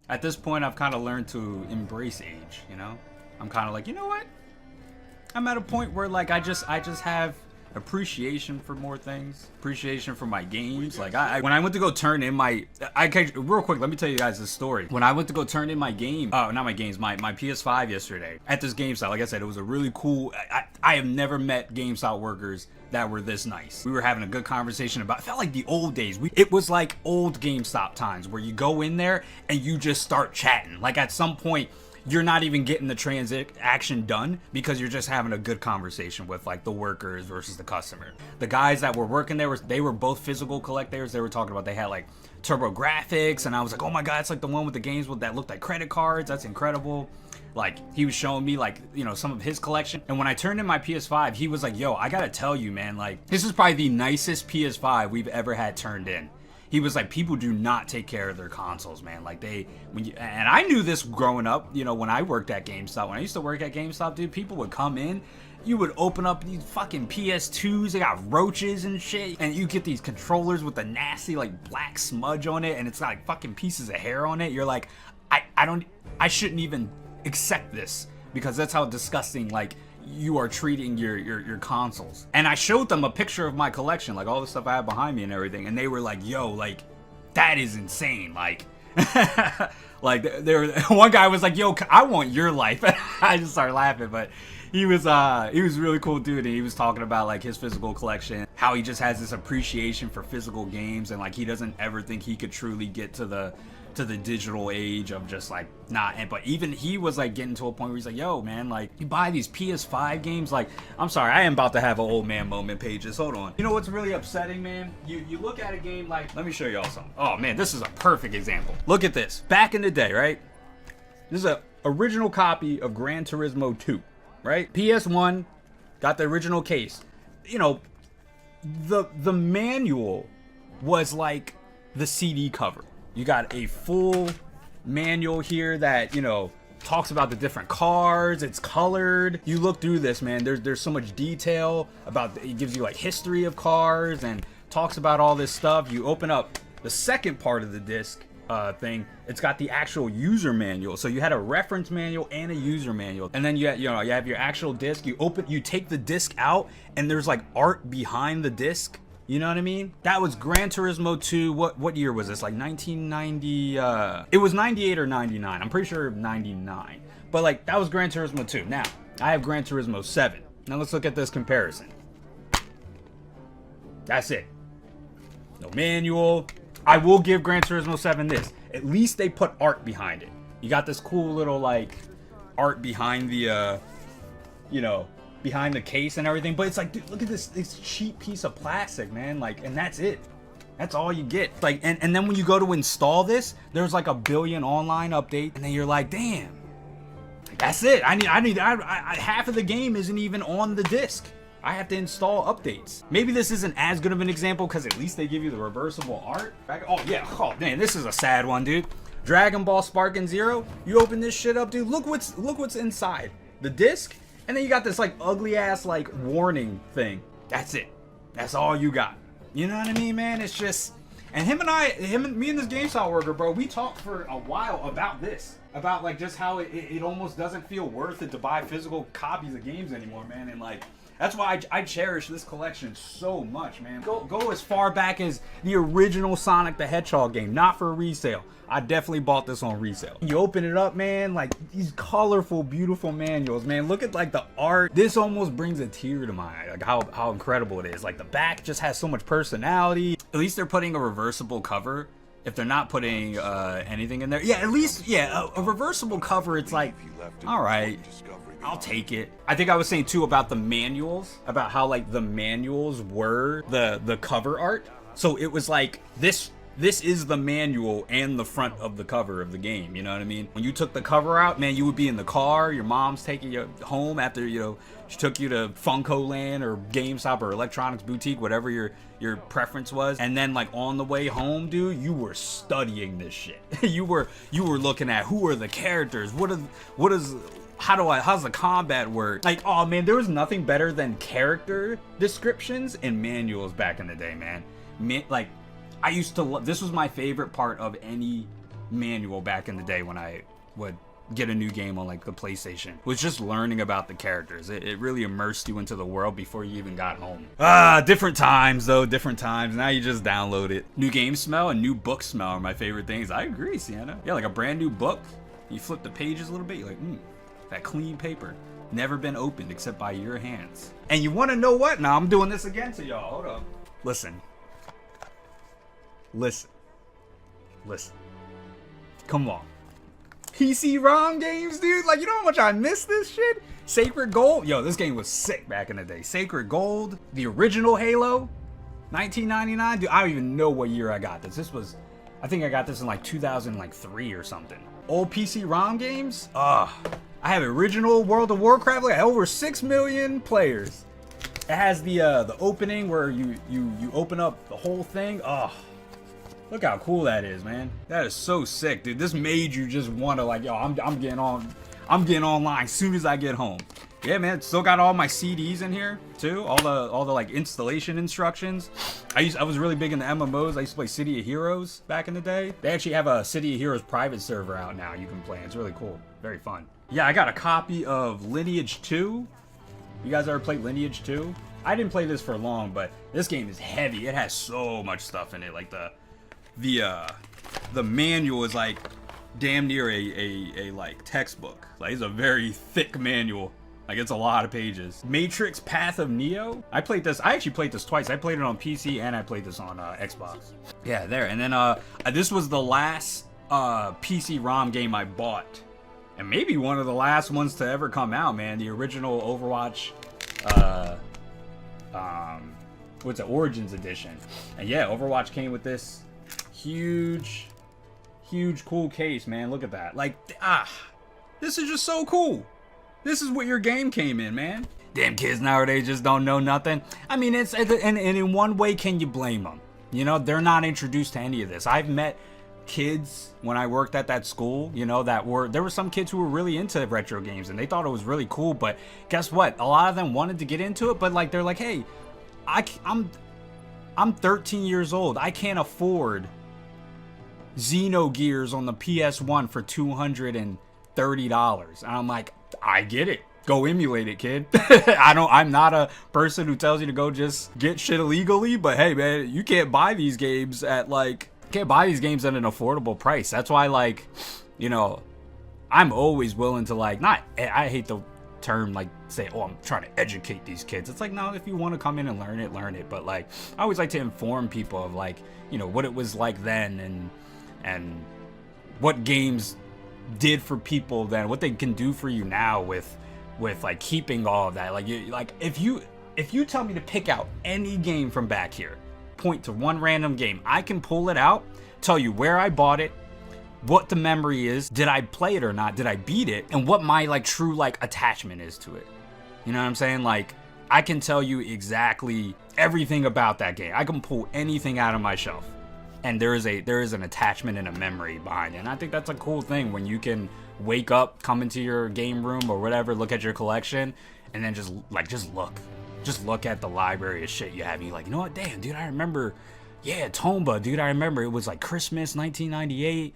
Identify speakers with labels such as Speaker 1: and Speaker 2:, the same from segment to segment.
Speaker 1: At this point, I've kind of learned to embrace age, you know? I'm kind of like, you know what? I'm at a point where like I just have appreciation for more things, appreciation for my games. Like when I went to go turn in my, real quick, let me tell you guys this story. When I went to go turn in my game, not my games, my PS5 yesterday at this GameStop, like I said, it was a really cool. I have never met GameStop workers that were this nice. We were having a good conversation about, it felt like the old days. It was like old GameStop times where you go in there and you just start chatting. Like at some point, you're not even getting the transaction done because you're just having a good conversation with like the workers versus the customer. The guys that were working there, they were both physical collectors. They were talking about they had like turbo graphics, and I was like, oh my god, it's like the one with the games that looked like credit cards. That's incredible. Like he was showing me like, you know, some of his collection. And when I turned in my PS5, he was like, yo, I gotta tell you, man, like this is probably the nicest PS5 we've ever had turned in. He was like, people do not take care of their consoles, man. Like and I knew this growing up, you know, when I worked at GameStop. When I used to work at GameStop, dude, people would come in, you would open up these fucking PS2s, they got roaches and shit, and you get these controllers with a nasty like black smudge on it, and it's got like fucking pieces of hair on it. You're like, I shouldn't even accept this because that's how disgusting like you are treating your consoles. And I showed them a picture of my collection, like all the stuff I have behind me and everything, and they were like, yo, like that is insane. Like like one guy was like, yo, I want your life. I just started laughing. But he was really cool dude, and he was talking about like his physical collection, how he just has this appreciation for physical games, and like he doesn't ever think he could truly get to the digital age of just like but even he was like getting to a point where he's like, yo man, like you buy these PS5 games, like I'm sorry, I am about to have an old man moment. Pages, hold on. You know what's really upsetting, man? You look at a game like, let me show y'all something. Oh man, this is a perfect example. Look at this. Back in the day, right? This is a original copy of Gran Turismo 2, right? PS1, got the original case. You know, the manual was like the CD cover. You got a full manual here that, you know, talks about the different cars. It's colored. You look through this, man. There's so much detail about. It gives you like history of cars and talks about all this stuff. You open up the second part of the disc thing. It's got the actual user manual. So you had a reference manual and a user manual, and then you have your actual disc. You take the disc out, and there's like art behind the disc. You know what I mean? That was Gran Turismo 2. What year was this? Like 1990. It was 98 or 99. I'm pretty sure 99. But like that was Gran Turismo 2. Now I have Gran Turismo 7. Now let's look at this comparison. That's it. No manual. I will give Gran Turismo 7 this. At least they put art behind it. You got this cool little like art behind the you know, behind the case and everything, but it's like, dude, look at this cheap piece of plastic, man. Like, and that's it. That's all you get. Like, and then when you go to install this, there's like a billion online updates, and then you're like, damn, that's it. I need half of the game isn't even on the disc. I have to install updates. Maybe this isn't as good of an example because at least they give you the reversible art. Oh yeah, oh man, this is a sad one, dude. Dragon Ball Sparking Zero. You open this shit up, dude. Look what's inside the disc. And then you got this like ugly ass like warning thing. That's it. That's all you got. You know what I mean, man? It's just, and me and this GameStop worker, bro, we talked for a while about this. About like just how it almost doesn't feel worth it to buy physical copies of games anymore, man. And like that's why I cherish this collection so much, man. Go as far back as the original Sonic the Hedgehog game, not for resale. I definitely bought this on resale. You open it up, man, like these colorful, beautiful manuals, man. Look at like the art. This almost brings a tear to my eye, like how incredible it is. Like the back just has so much personality. At least they're putting a reversible cover. If they're not putting anything in there, yeah, at least, yeah, a reversible cover. It's like, all right, I'll take it. I think I was saying too about the manuals, about how like the manuals were the cover art. So it was like this is the manual and the front of the cover of the game. You know what I mean? When you took the cover out, man, you would be in the car. Your mom's taking you home after, you know, she took you to Funko Land or GameStop or Electronics Boutique, whatever your preference was. And then like on the way home, dude, you were studying this shit. you were looking at who are the characters, how's the combat work? Like, oh man, there was nothing better than character descriptions and manuals back in the day, man. Like, I used to love, this was my favorite part of any manual back in the day when I would get a new game on like the PlayStation, was just learning about the characters. It really immersed you into the world before you even got home. Different times though, different times. Now you just download it. New game smell and new book smell are my favorite things. I agree, Sienna. Yeah, like a brand new book. You flip the pages a little bit, you're like, that clean paper. Never been opened except by your hands. And you wanna know what? Now I'm doing this again to y'all, hold up. Listen. Come on. PC ROM games, dude. Like, you know how much I miss this shit? Sacred Gold. Yo, this game was sick back in the day. Sacred Gold. The original Halo. 1999. Dude, I don't even know what year I got this. I think I got this in like 2003 or something. Old PC ROM games. I have original World of Warcraft. Like over 6 million players. It has the opening where you open up the whole thing. Look how cool that is, man. That is so sick, dude. This made you just want to like, yo, I'm getting online as soon as I get home. Yeah, man. Still got all my CDs in here too. All the like installation instructions. I was really big in the MMOs. I used to play City of Heroes back in the day. They actually have a City of Heroes private server out now. You can play. It's really cool. Very fun. Yeah, I got a copy of Lineage 2. You guys ever played Lineage 2? I didn't play this for long, but this game is heavy. It has so much stuff in it. Like the manual is like damn near a like textbook. Like it's a very thick manual. Like it's a lot of pages. Matrix Path of Neo. I actually played this twice. I played it on PC and I played this on Xbox. Yeah, there. And then this was the last PC ROM game I bought. And maybe one of the last ones to ever come out, man. The original Overwatch what's it, Origins Edition. And yeah, Overwatch came with this huge cool case, man. Look at that. Like, this is just so cool. This is what your game came in, man. Damn kids nowadays just don't know nothing. I mean, and in one way, can you blame them? You know, they're not introduced to any of this. I've met kids when I worked at that school, you know, there were some kids who were really into retro games and they thought it was really cool, but guess what? A lot of them wanted to get into it, but like, they're like, hey, I'm 13 years old. I can't afford Xenogears on the PS1 for $230. And I'm like, I get it. Go emulate it, kid. I'm not a person who tells you to go just get shit illegally, but hey, man, you can't buy these games at an affordable price. That's why, like, you know, I'm always willing to like, I hate the term like say, oh, I'm trying to educate these kids. It's like, no, if you want to come in and learn it. But like, I always like to inform people of like, you know, what it was like then and what games did for people then, what they can do for you now with like keeping all of that. Like, if you tell me to pick out any game from back here, point to one random game, I can pull it out, tell you where I bought it, what the memory is, did I play it or not, did I beat it, and what my like true like attachment is to it. You know what I'm saying? Like, I can tell you exactly everything about that game. I can pull anything out of my shelf, and there is an attachment and a memory behind it. And I think that's a cool thing when you can wake up, come into your game room or whatever, look at your collection, and then just look at the library of shit you have, and you're like, you know what, damn, dude, I remember, yeah, Tomba, dude, I remember it was like Christmas 1998.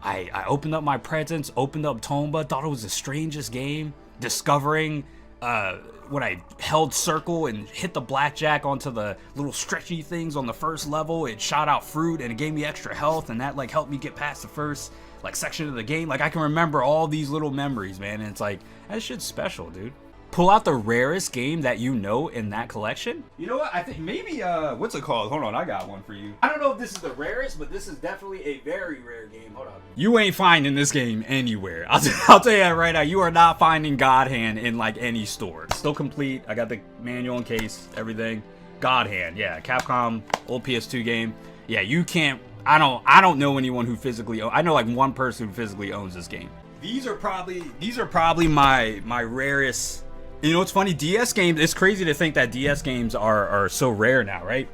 Speaker 1: I opened up my presents, opened up Tomba, thought it was the strangest game, discovering when I held circle and hit the blackjack onto the little stretchy things on the first level, it shot out fruit and it gave me extra health, and that like helped me get past the first like section of the game. Like, I can remember all these little memories, man, and it's like, that shit's special, dude. Pull out the rarest game that you know in that collection. You know what? I think maybe, what's it called? Hold on, I got one for you. I don't know if this is the rarest, but this is definitely a very rare game. Hold on. You ain't finding this game anywhere. I'll tell you that right now. You are not finding God Hand in, like, any store. Still complete. I got the manual and case, everything. God Hand, yeah. Capcom, old PS2 game. Yeah, you can't, I don't know anyone who physically, I know, like, one person who physically owns this game. These are probably my rarest. You know what's funny? DS games, it's crazy to think that DS games are so rare now, right?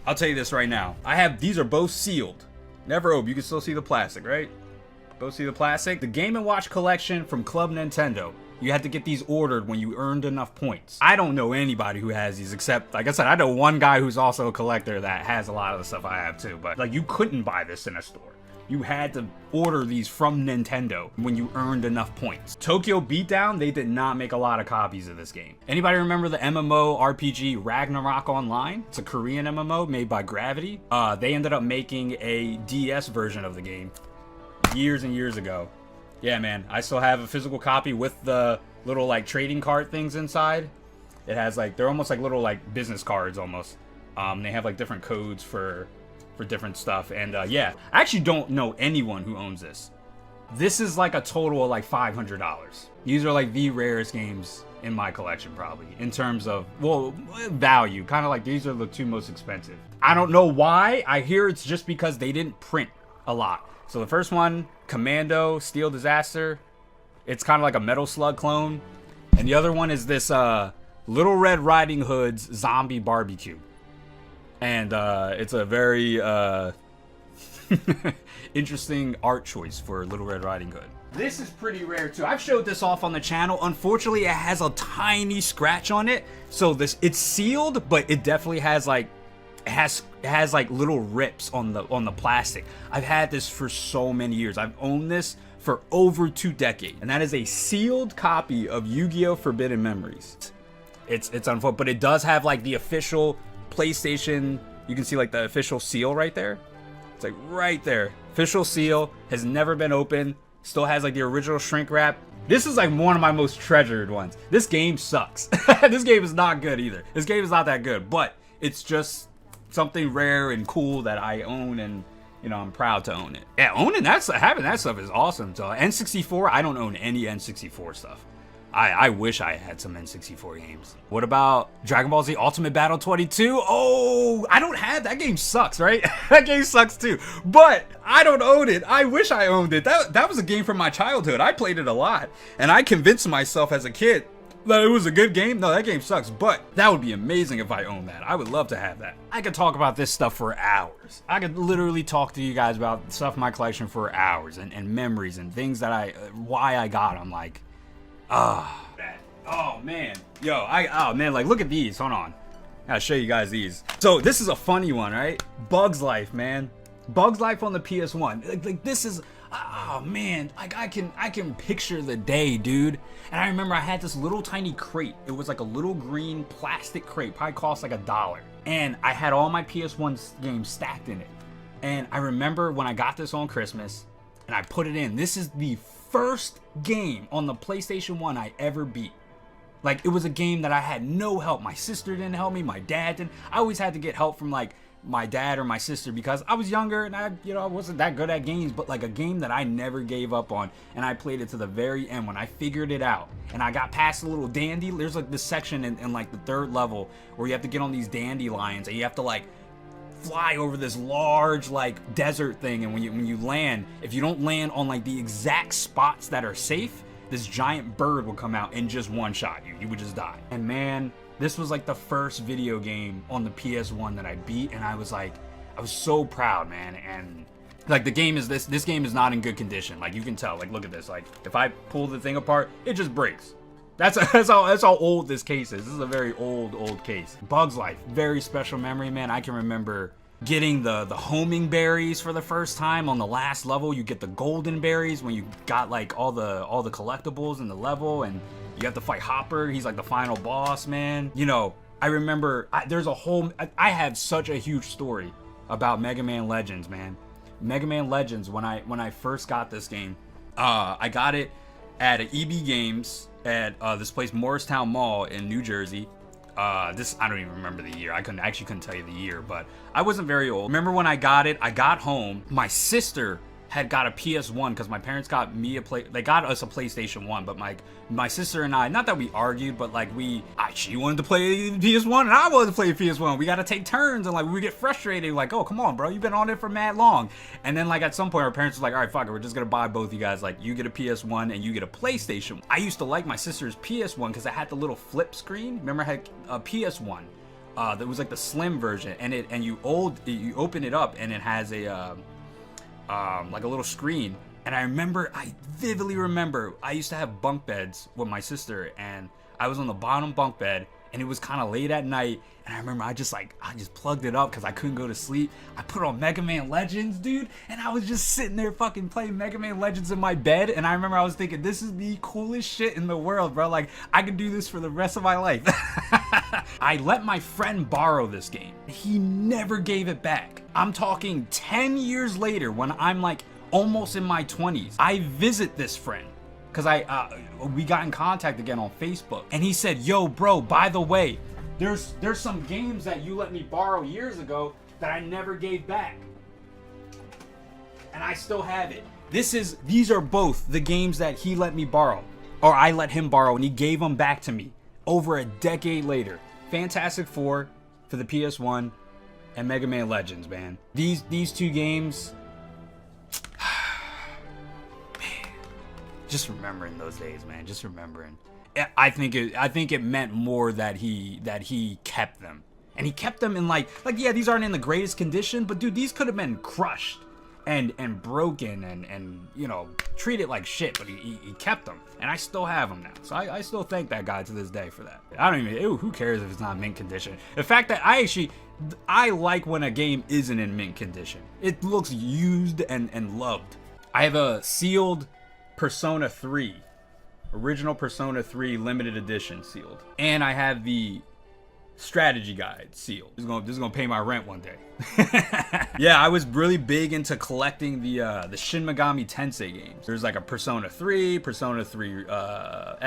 Speaker 1: I'll tell you this right now. These are both sealed. Never open. You can still see the plastic, right? Both see the plastic. The Game & Watch collection from Club Nintendo. You had to get these ordered when you earned enough points. I don't know anybody who has these except, like I said, I know one guy who's also a collector that has a lot of the stuff I have too. But like, you couldn't buy this in a store. you had to order these from Nintendo when you earned enough points. Tokyo Beatdown, they did not make a lot of copies of this game. Anybody remember the MMO RPG Ragnarok Online? It's a Korean MMO made by Gravity. They ended up making a DS version of the game years and years ago. Yeah, man, I still have a physical copy with the little like trading card things inside. It has like, they're almost like little like business cards almost. They have like different codes for different stuff, and yeah, I actually don't know anyone who owns this. This is like a total of like $500. These are like the rarest games in my collection, probably, in terms of, well, value. Kind of like these are the two most expensive. I don't know why. I hear it's just because they didn't print a lot. So the first one, Commando Steel Disaster, it's kind of like a Metal Slug clone, and the other one is this Little Red Riding Hood's Zombie Barbecue. And it's a very interesting art choice for Little Red Riding Hood. This is pretty rare too. I've showed this off on the channel. Unfortunately, it has a tiny scratch on it. So it's sealed, but it definitely has like it has like little rips on the plastic. I've had this for so many years. I've owned this for over 2 decades, and that is a sealed copy of Yu-Gi-Oh! Forbidden Memories. It's unfortunate, but it does have like the official PlayStation, you can see like the official seal right there. It's like right there. Official seal, has never been opened. Still has like the original shrink wrap. This is like one of my most treasured ones. This game sucks. This game is not good either. This game is not that good, but it's just something rare and cool that I own, and you know, I'm proud to own it. Yeah, having that stuff is awesome. So N64, I don't own any N64 stuff. I wish I had some N64 games. What about Dragon Ball Z Ultimate Battle 22? Oh, I don't have that. Game sucks, right? That game sucks too. But I don't own it. I wish I owned it. That was a game from my childhood. I played it a lot. And I convinced myself as a kid that it was a good game. No, that game sucks. But that would be amazing if I owned that. I would love to have that. I could talk about this stuff for hours. I could literally talk to you guys about stuff in my collection for hours, and memories and things that why I got them. Like, oh man, yo, oh man, like look at these. Hold on, I'll show you guys these. So this is a funny one, right? Bugs Life, man. Bugs Life on the PS1. Like this is, oh man, like I can picture the day, dude. And I remember I had this little tiny crate. It was like a little green plastic crate, probably cost like $1. And I had all my PS1 games stacked in it. And I remember when I got this on Christmas, and I put it in. This is the first game on the PlayStation 1 I ever beat. Like, it was a game that I had no help. My sister didn't help me. My dad didn't. I always had to get help from like my dad or my sister because I was younger and I wasn't that good at games, but like a game that I never gave up on, and I played it to the very end when I figured it out. And I got past the little dandy. There's like this section in like the 3rd level where you have to get on these dandelions and you have to like fly over this large like desert thing, and when you land, if you don't land on like the exact spots that are safe, this giant bird will come out and just one shot you. You would just die. And man, this was like the first video game on the PS1 that I beat, and I was so proud, man. And like the game is this game is not in good condition. Like you can tell. Like look at this. Like if I pull the thing apart, it just breaks. That's how old this case is. This is a very old case. Bugs Life, very special memory, man. I can remember getting the homing berries for the first time on the last level. You get the golden berries when you got like all the collectibles in the level, and you have to fight Hopper. He's like the final boss, man. You know, I remember I have such a huge story about Mega Man Legends, man. Mega Man Legends, when I first got this game, I got it at EB Games at this place, Morristown Mall in New Jersey. I don't even remember the year. I couldn't tell you the year, but I wasn't very old. Remember when I got it, I got home. My sister had got a PS1 because my parents got me they got us a PlayStation 1, but my sister and I, not that we argued, but like she wanted to play PS1 and I wanted to play PS1. We got to take turns, and like we get frustrated, like, oh, come on, bro, you've been on it for mad long. And then like at some point our parents were like, all right, fuck it, we're just gonna buy both you guys, like you get a PS1 and you get a PlayStation. I used to like my sister's PS1 because it had the little flip screen. Remember, I had a PS1 that was like the slim version, and you open it up and it has a like a little screen. And I vividly remember I used to have bunk beds with my sister, and I was on the bottom bunk bed and it was kind of late at night, and I remember I just plugged it up because I couldn't go to sleep. I put on Mega Man Legends, dude, and I was just sitting there fucking playing Mega Man Legends in my bed, and I remember I was thinking, this is the coolest shit in the world, bro. Like, I could do this for the rest of my life. I let my friend borrow this game. He never gave it back. I'm talking 10 years later, when I'm like almost in my 20s, I visit this friend because we got in contact again on Facebook, and he said, yo bro, by the way, there's some games that you let me borrow years ago that I never gave back, and I still have it. These are both the games that he let me borrow, or I let him borrow, and he gave them back to me over a decade later. Fantastic Four for the PS1 and Mega Man Legends, man. These two games, just remembering those days, man. Just remembering. I think it meant more that he kept them, and he kept them in like yeah, these aren't in the greatest condition, but dude, these could have been crushed and broken and you know, treated like shit, but he kept them, and I still have them now. So I still thank that guy to this day for that. I don't even, who cares if it's not mint condition? The fact that I like when a game isn't in mint condition. It looks used and loved. I have a sealed Persona 3, original Persona 3 limited edition sealed, and I have the strategy guide sealed. This is gonna pay my rent one day. Yeah, I was really big into collecting the Shin Megami Tensei games. There's like a Persona 3, Persona 3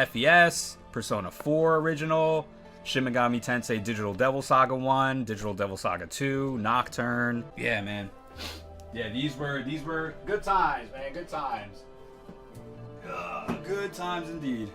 Speaker 1: FES, Persona 4 original, Shin Megami Tensei Digital Devil Saga 1, Digital Devil Saga 2, Nocturne. Yeah, man. Yeah, these were good times, man. Good times. Good times indeed.